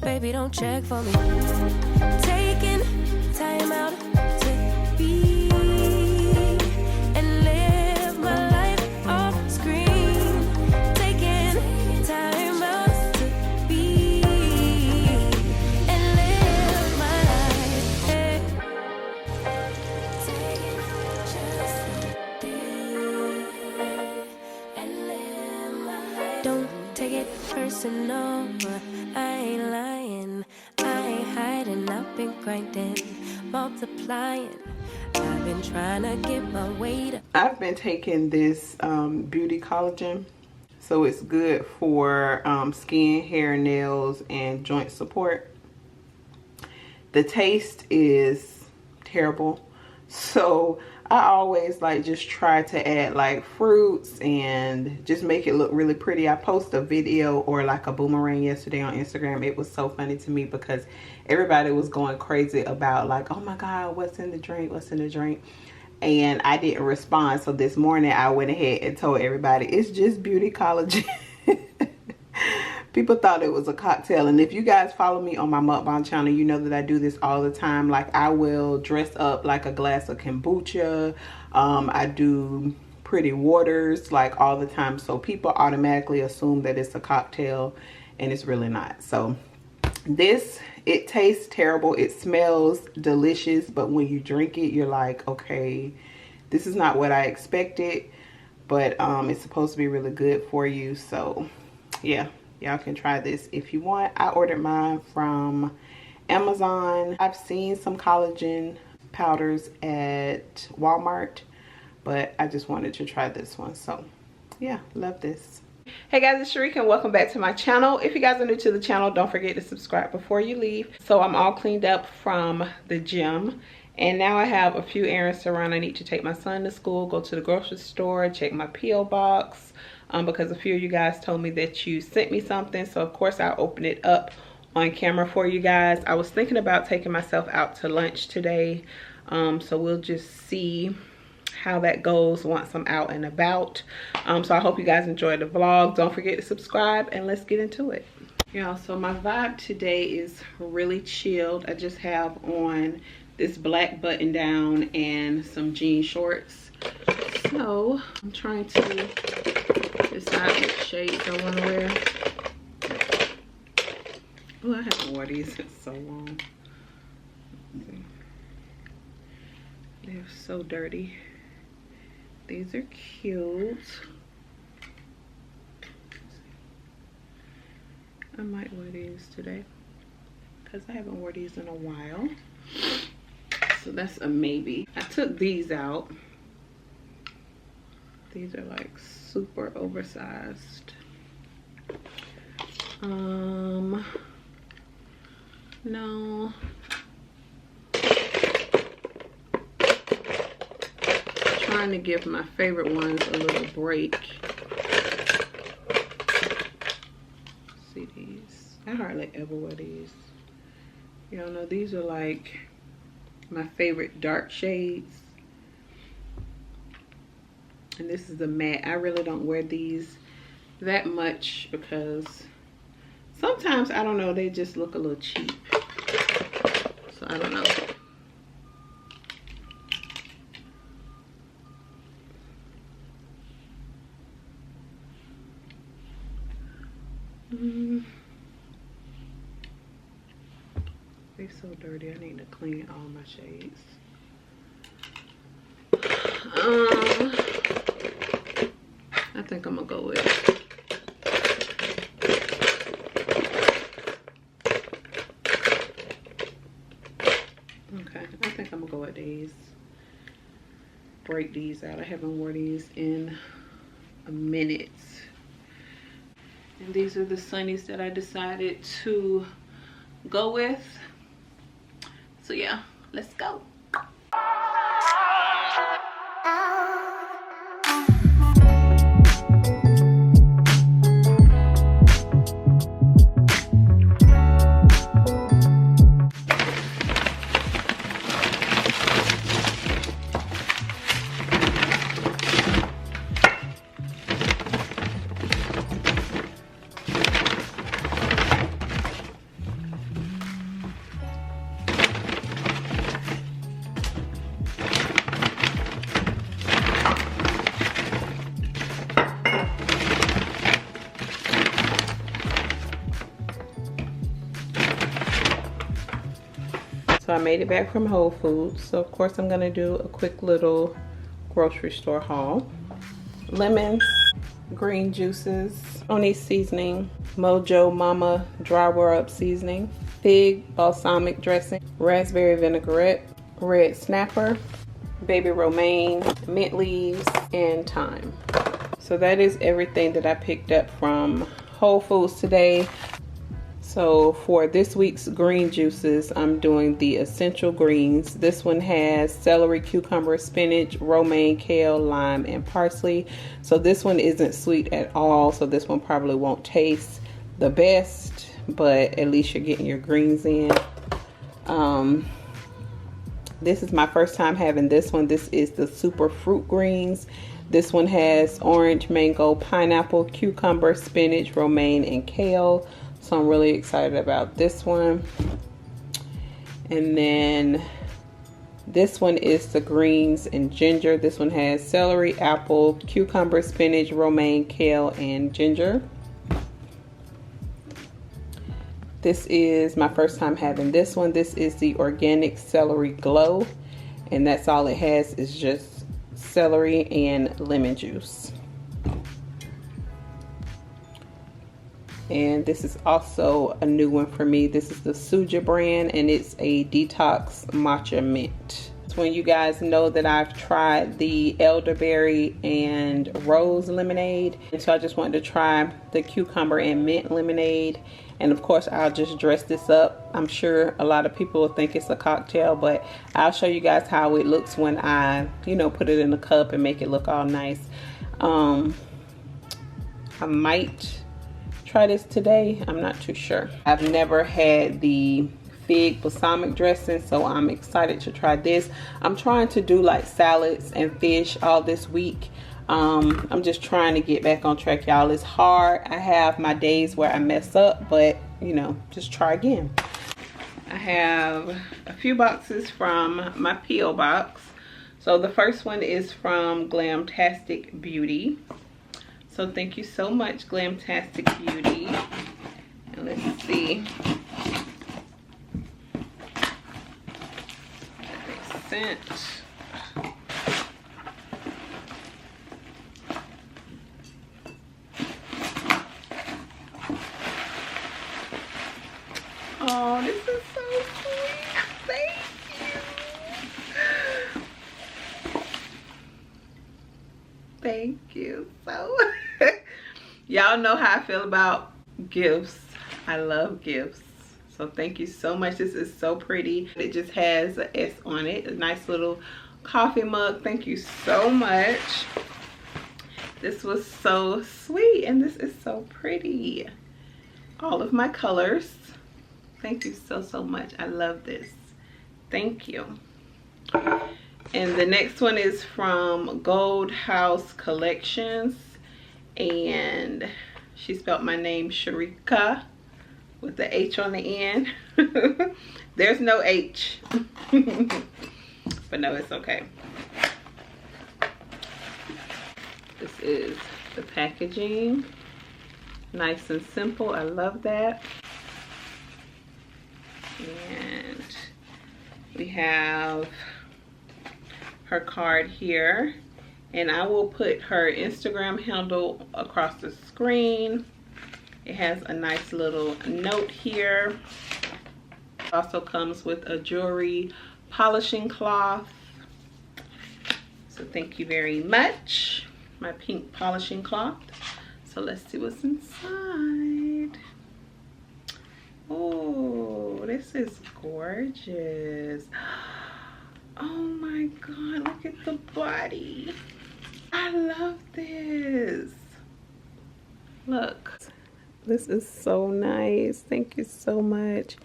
baby, don't check for me. Taking time out to be and live my life off screen. Taking time out to be and live my life. Hey. Taking just be and live my life. Don't take it personal. I ain't lying, I ain't hiding, I've been grinding, multiplying, I've been trying to get my weight up. I've been taking this beauty collagen, so it's good for skin, hair, nails, and joint support. The taste is terrible, so I always like just try to add like fruits and just make it look really pretty. I posted a video or like a boomerang yesterday on Instagram. It was so funny to me because everybody was going crazy about like, oh my God, what's in the drink? What's in the drink? And I didn't respond. So this morning I went ahead and told everybody it's just beauty collagen. People thought it was a cocktail, and if you guys follow me on my mukbang channel, you know that I do this all the time. Like, I will dress up like a glass of kombucha. I do pretty waters like all the time, so people automatically assume that it's a cocktail, and it's really not. So this, it tastes terrible, it smells delicious, but when you drink it, you're like, okay, this is not what I expected, but it's supposed to be really good for you. So yeah, y'all can try this if you want. I ordered mine from Amazon. I've seen some collagen powders at Walmart, but I just wanted to try this one. So yeah, love this. Hey guys, it's Sharika and welcome back to my channel. If you guys are new to the channel, don't forget to subscribe before you leave. So I'm all cleaned up from the gym, and now I have a few errands to run. I need to take my son to school, go to the grocery store, check my P.O. box, because a few of you guys told me that you sent me something. So of course I'll open it up on camera for you guys. I was thinking about taking myself out to lunch today, so we'll just see how that goes once I'm out and about. So I hope you guys enjoyed the vlog. Don't forget to subscribe, and let's get into it. Y'all, so my vibe today is really chilled. I just have on this black button down and some jean shorts. So I'm trying to decide what shades I want to wear. Oh, I haven't worn these in so long. They're so dirty. These are cute. I might wear these today because I haven't worn these in a while. So that's a maybe. I took these out. These are like super oversized. No. Trying to give my favorite ones a little break. See these? I hardly ever wear these. Y'all know these are like my favorite dark shades. And this is a matte. I really don't wear these that much because sometimes, I don't know, they just look a little cheap. So I don't know. They're so dirty. I need to clean all my shades. I think I'm gonna go with I think I'm gonna go with these. Break these out. I haven't worn these in a minute. And these are the sunnies that I decided to go with. So yeah, let's go. So I made it back from Whole Foods. So of course I'm gonna do a quick little grocery store haul. Lemons, green juices, Oni seasoning, Mojo Mama dry rub seasoning, fig balsamic dressing, raspberry vinaigrette, red snapper, baby romaine, mint leaves, and thyme. So that is everything that I picked up from Whole Foods today. So for this week's green juices, I'm doing the essential greens. This one has celery, cucumber, spinach, romaine, kale, lime, and parsley. So this one isn't sweet at all. So this one probably won't taste the best, but at least you're getting your greens in. This is my first time having this one. This is the super fruit greens. This one has orange, mango, pineapple, cucumber, spinach, romaine, and kale. So I'm really excited about this one. And then this one is the greens and ginger. This one has celery, apple, cucumber, spinach, romaine, kale, and ginger. This is my first time having this one. This is the organic celery glow. And that's all it has is just celery and lemon juice. And this is also a new one for me. This is the Suja brand, and it's a detox matcha mint. So when you guys know that I've tried the elderberry and rose lemonade, and so I just wanted to try the cucumber and mint lemonade. And of course I'll just dress this up. I'm sure a lot of people will think it's a cocktail, but I'll show you guys how it looks when I, put it in a cup and make it look all nice. I might try this today. I'm not too sure. I've never had the fig balsamic dressing, so I'm excited to try this. I'm trying to do like salads and fish all this week. I'm just trying to get back on track, y'all. It's hard. I have my days where I mess up, but just try again. I have a few boxes from my P.O. box. So the first one is from Glamtastic Beauty. So thank you so much, Glamtastic Beauty. And let's see what they sent. Oh, this is so sweet. Thank you. Thank you. So y'all know how I feel about gifts. I love gifts. So thank you so much. This is so pretty. It just has an S on it. A nice little coffee mug. Thank you so much. This was so sweet, and this is so pretty. All of my colors. Thank you so much. I love this. Thank you. And the next one is from Gold House Collections, and she spelled my name Sharika with the H on the end. There's no H. But no, it's okay. This is the packaging. Nice and simple. I love that. And we have her card here, and I will put her Instagram handle across the screen. It has a nice little note here. It also comes with a jewelry polishing cloth. So thank you very much. My pink polishing cloth. So let's see what's inside. Oh, this is gorgeous. Oh my God, look at the body. I love this. Look, this is so nice. Thank you so much.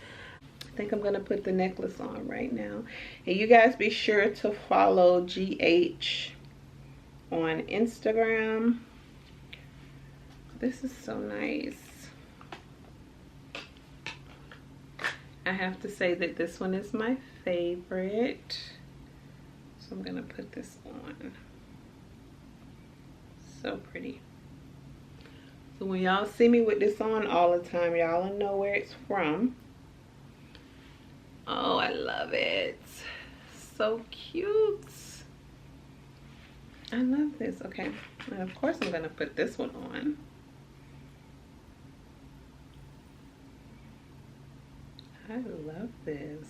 I think I'm gonna put the necklace on right now. And you guys be sure to follow GH on Instagram. This is so nice. I have to say that this one is my favorite. So I'm gonna put this on. So pretty. So when y'all see me with this on all the time, y'all know where it's from. Oh, I love it. So cute. I love this. Okay, and of course I'm gonna put this one on. I love this.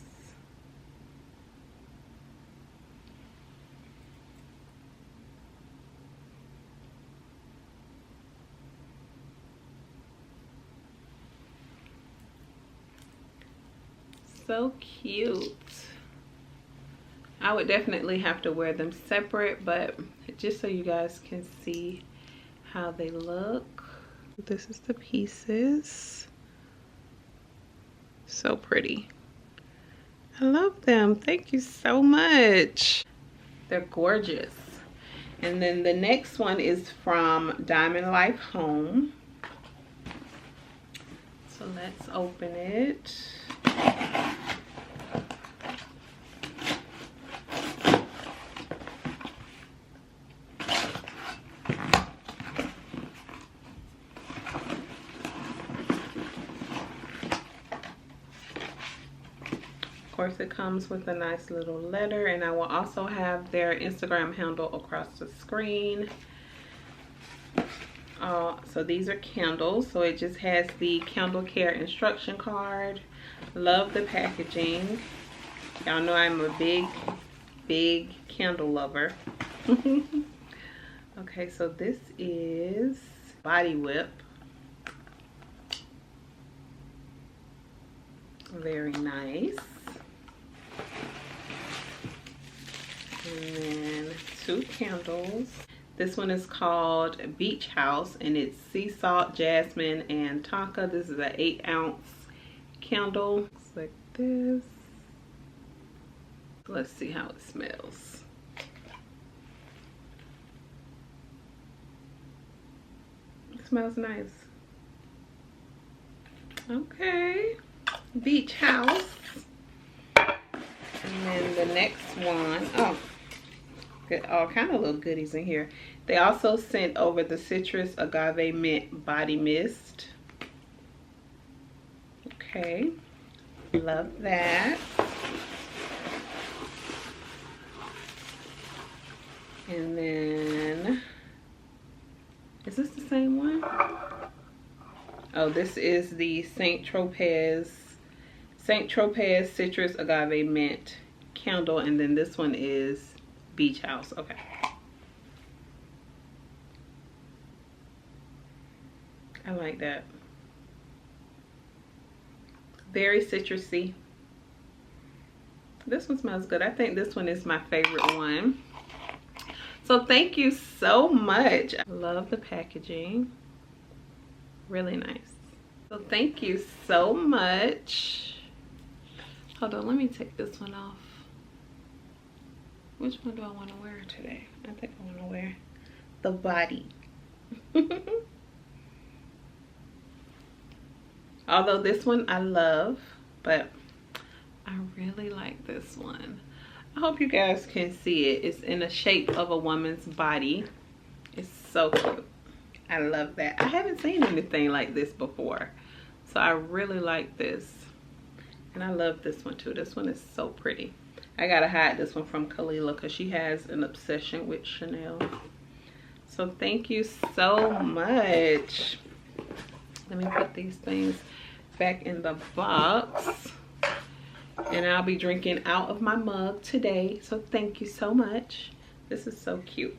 So cute. I would definitely have to wear them separate, but just so you guys can see how they look. This is the pieces. So pretty. I love them. Thank you so much. They're gorgeous. And then the next one is from Diamond Life Home. So let's open it. Of course, it comes with a nice little letter, and I will also have their Instagram handle across the screen. So these are candles, so it just has the candle care instruction card. Love the packaging. Y'all know I'm a big candle lover. Okay, so this is Body Whip. Very nice. And then 2 candles. This one is called Beach House, and it's sea salt, jasmine, and tonka. This is an 8-ounce candle. Looks like this. Let's see how it smells. It smells nice. Okay, Beach House. And then the next one, oh, all kind of little goodies in here. They also sent over the Citrus Agave Mint Body Mist. Okay, love that. And then, is this the same one? Oh, this is the Saint Tropez Citrus Agave Mint candle, and then this one is Beach House. Okay. I like that. Very citrusy. This one smells good. I think this one is my favorite one. So thank you so much. I love the packaging. Really nice. So thank you so much. Hold on, let me take this one off. Which one do I want to wear today? I think I want to wear the body. Although this one I love, but I really like this one. I hope you guys can see it. It's in the shape of a woman's body. It's so cute. I love that. I haven't seen anything like this before, so I really like this. And I love this one too. This one is so pretty. I gotta hide this one from Kalila because she has an obsession with Chanel. So thank you so much. Let me put these things back in the box. And I'll be drinking out of my mug today. So thank you so much. This is so cute.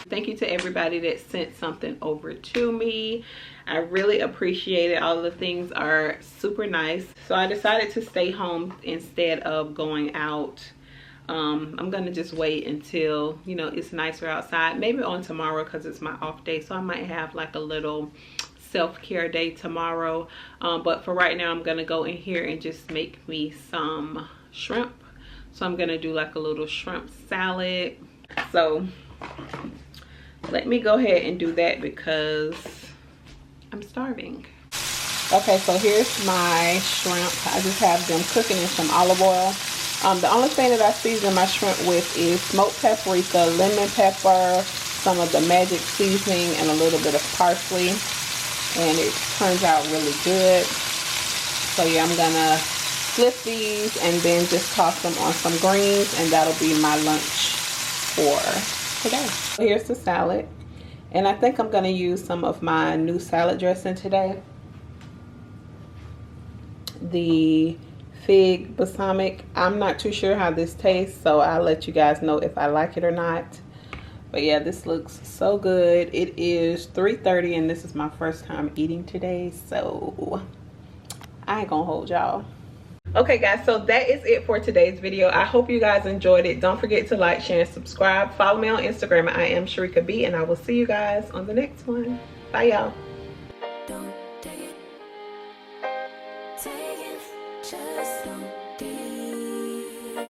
Thank you to everybody that sent something over to me. I really appreciate it. All the things are super nice. So I decided to stay home instead of going out. I'm gonna just wait until, you know, it's nicer outside. Maybe on tomorrow because it's my off day. So I might have like a little self-care day tomorrow. But for right now, I'm gonna go in here and just make me some shrimp. So I'm gonna do like a little shrimp salad. So let me go ahead and do that because I'm starving. Okay, so here's my shrimp. I just have them cooking in some olive oil. The only thing that I season my shrimp with is smoked paprika, lemon pepper, some of the magic seasoning, and a little bit of parsley. And it turns out really good. So yeah, I'm gonna flip these and then just toss them on some greens, and that'll be my lunch for today. Here's the salad, and I think I'm gonna use some of my new salad dressing today. The fig balsamic. I'm not too sure how this tastes, so I'll let you guys know if I like it or not. But yeah, this looks so good. It is 3:30 and this is my first time eating today, so I ain't gonna hold y'all. Okay guys, so that is it for today's video. I hope you guys enjoyed it. Don't forget to like, share, and subscribe. Follow me on Instagram. I am Sharika B, and I will see you guys on the next one. Bye y'all. Don't take it, just don't.